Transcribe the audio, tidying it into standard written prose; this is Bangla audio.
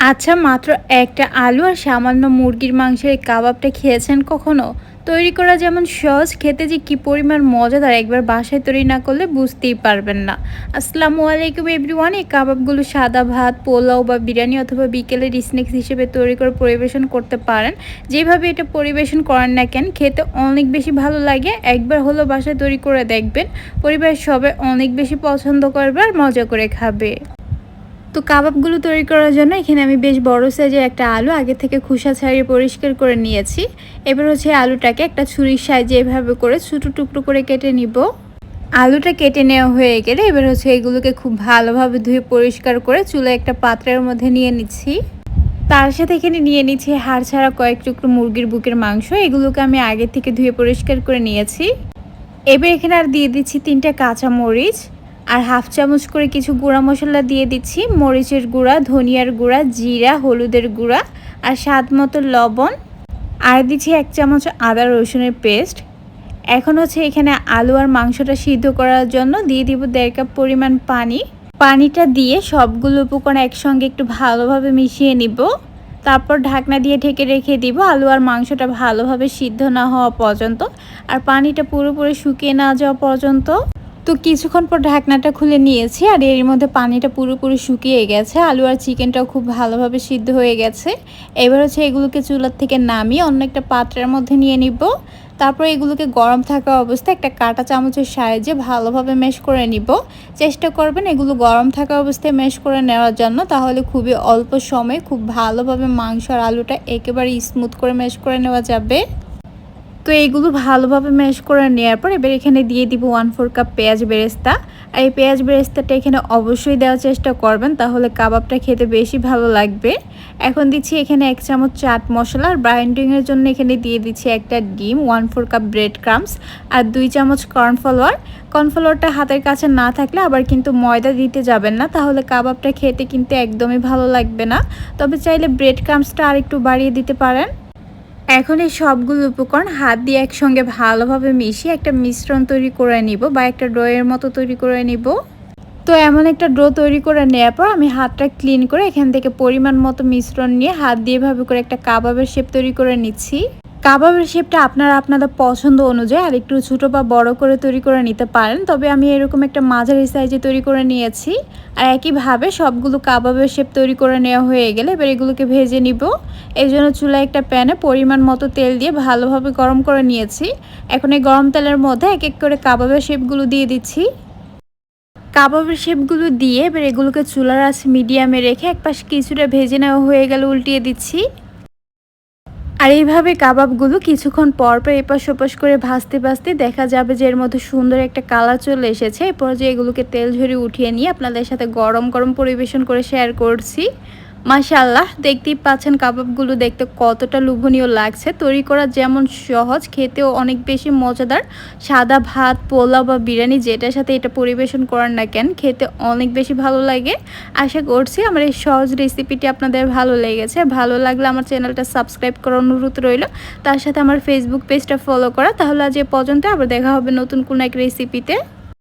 আচ্ছা, মাত্র একটা আলু আর সামান্য মুরগির মাংসের এই কাবাবটা খেয়েছেন কখনো? তৈরি করা যেমন সহজ, খেতে যে কী পরিমাণ মজাদার একবার বাসায় তৈরি না করলে বুঝতেই পারবেন না। আসসালামু আলাইকুম এভরিওয়ান। এই কাবাবগুলো সাদা ভাত, পোলাও বা বিরিয়ানি অথবা বিকেলের স্ন্যাক্স হিসেবে তৈরি করে পরিবেশন করতে পারেন। যেভাবে এটা পরিবেশন করেন না কেন, খেতে অনেক বেশি ভালো লাগে। একবার হলো বাসায় তৈরি করে দেখবেন, পরিবারের সবাই অনেক বেশি পছন্দ করবে আর মজা করে খাবে। তো কাবাবগুলো তৈরি করার জন্য এখানে আমি বেশ বড় সাইজের একটা আলু আগে থেকে খোসা ছাড়িয়ে পরিষ্কার করে নিয়েছি। এবার হচ্ছে আলুটাকে একটা ছুরির সাহায্যে এভাবে করে ছোটো টুকরো করে কেটে নিব। আলুটা কেটে নেওয়া হয়ে গেলে এবার হচ্ছে এগুলোকে খুব ভালোভাবে ধুয়ে পরিষ্কার করে চুলায় একটা পাত্রের মধ্যে নিয়ে নিচ্ছি। তার সাথে এখানে নিয়ে নিচ্ছি হাড় ছাড়া কয়েক টুকরো মুরগির বুকের মাংস। এগুলোকে আমি আগে থেকে ধুয়ে পরিষ্কার করে নিয়েছি। এবার এখানে আর দিয়ে দিচ্ছি 3টা কাঁচা মরিচ আর হাফ চামচ করে কিছু গুঁড়া মশলা দিয়ে দিচ্ছি। মরিচের গুঁড়া, ধনিয়ার গুঁড়া, জিরা, হলুদের গুঁড়া আর স্বাদ মতো লবণ। আর দিচ্ছি 1 চামচ আদা রসুনের পেস্ট। এখন হচ্ছে এখানে আলু আর মাংসটা সিদ্ধ করার জন্য দিয়ে দিব 1.5 কাপ পরিমাণ পানি। পানিটা দিয়ে সবগুলো উপকরণ একসঙ্গে একটু ভালোভাবে মিশিয়ে নিব। তারপর ঢাকনা দিয়ে ঢেকে রেখে দিব আলু আর মাংসটা ভালোভাবে সিদ্ধ না হওয়া পর্যন্ত, আর পানিটা পুরোপুরি শুকিয়ে না যাওয়া পর্যন্ত। তো কিছুক্ষণ পর ঢাকনাটা খুলে নিয়েছি আর এর মধ্যে পানিটা পুরোপুরি শুকিয়ে গেছে। আলু আর চিকেনটাও খুব ভালোভাবে সিদ্ধ হয়ে গেছে। এবার হচ্ছে এগুলোকে চুলার থেকে নামিয়ে অন্য একটা পাত্রের মধ্যে নিয়ে নিব। তারপর এগুলোকে গরম থাকা অবস্থায় একটা কাঁটা চামচের সাহায্যে ভালোভাবে ম্যাশ করে নিব। চেষ্টা করবেন এগুলো গরম থাকা অবস্থায় ম্যাশ করে নেওয়ার জন্য, তাহলে খুবই অল্প সময়ে খুব ভালোভাবে মাংস আর আলুটা একেবারে স্মুথ করে ম্যাশ করে নেওয়া যাবে। তো এইগুলো ভালোভাবে ম্যাশ করে নেওয়ার পর এবার এখানে দিয়ে দিব 1/4 কাপ পেঁয়াজ বেরেস্তা। আর এই পেঁয়াজ বেরেস্তাটা এখানে অবশ্যই দেওয়ার চেষ্টা করবেন, তাহলে কাবাবটা খেতে বেশি ভালো লাগবে। এখন দিচ্ছি এখানে 1 চামচ চাট মশলা, আর বাইন্ডিংয়ের জন্য এখানে দিয়ে দিচ্ছি একটা ডিম, 1/4 কাপ ব্রেড ক্রাম্বস আর 2 চামচ কর্নফ্লাওয়ার। কর্নফ্লাওয়ারটা হাতের কাছে না থাকলে আবার কিন্তু ময়দা দিতে যাবেন না, তাহলে কাবাবটা খেতে কিন্তু একদমই ভালো লাগবে না। তবে চাইলে ব্রেড ক্রাম্বসটা আর একটু বাড়িয়ে দিতে পারেন। এখন এই সবগুলো উপকরণ হাত দিয়ে একসঙ্গে ভালোভাবে মিশিয়ে একটা মিশ্রণ তৈরি করে নিব বা একটা ডোয়ের মতো তৈরি করে নিব। তো এমন একটা ডো তৈরি করে নেওয়ার পর আমি হাতটা ক্লিন করে এখান থেকে পরিমাণ মতো মিশ্রণ নিয়ে হাত দিয়ে এভাবে করে একটা কাবাবের শেপ তৈরি করে নিচ্ছি। কাবাবের শেপটা আপনারা আপনাদের পছন্দ অনুযায়ী আর একটু ছোটো বা বড় করে তৈরি করে নিতে পারেন, তবে আমি এরকম একটা মাঝারি সাইজে তৈরি করে নিয়েছি। আর একইভাবে সবগুলো কাবাবের শেপ তৈরি করে নেওয়া হয়ে গেলে এবার এগুলোকে ভেজে নিব। এই জন্য চুলায় একটা প্যানে পরিমাণ মতো তেল দিয়ে ভালোভাবে গরম করে নিয়েছি। এখন এই গরম তেলের মধ্যে এক এক করে কাবাবের শেপগুলো দিয়ে দিচ্ছি। কাবাবের শেপগুলো দিয়ে এবার এগুলোকে চুলার আঁচ মিডিয়ামে রেখে এক পাশে কিছুটা ভেজে নেওয়া হয়ে গেলে উল্টিয়ে দিচ্ছি। আর এইভাবে কাবাবগুলো কিছুক্ষণ পর পর এপাশ ওপাশ করে ভাজতে ভাজতে দেখা যাবে যে এর মধ্যে সুন্দর একটা কালার চলে এসেছে। এরপর যে এগুলোকে তেল ঝরিয়ে উঠিয়ে নিয়ে আপনাদের সাথে গরম গরম পরিবেশন করে শেয়ার করছি। মাশাআল্লাহ, দেখতেই পাচ্ছেন কাবাবগুলো দেখতে কতটা লোভনীয় লাগছে। তৈরি করা যেমন সহজ, খেতেও অনেক বেশি মজাদার। সাদা ভাত, পোলাও বা বিরিয়ানি যেটার সাথে এটা পরিবেশন করেন না কেন, খেতে অনেক বেশি ভালো লাগে। আশা করছি আমার এই সহজ রেসিপিটি আপনাদের ভালো লেগেছে। ভালো লাগলে আমার চ্যানেলটা সাবস্ক্রাইব করার অনুরোধ রইল, তার সাথে আমার ফেসবুক পেজটা ফলো করা। তাহলে আজ এ পর্যন্ত, আবার দেখা হবে নতুন কোনো এক রেসিপিতে।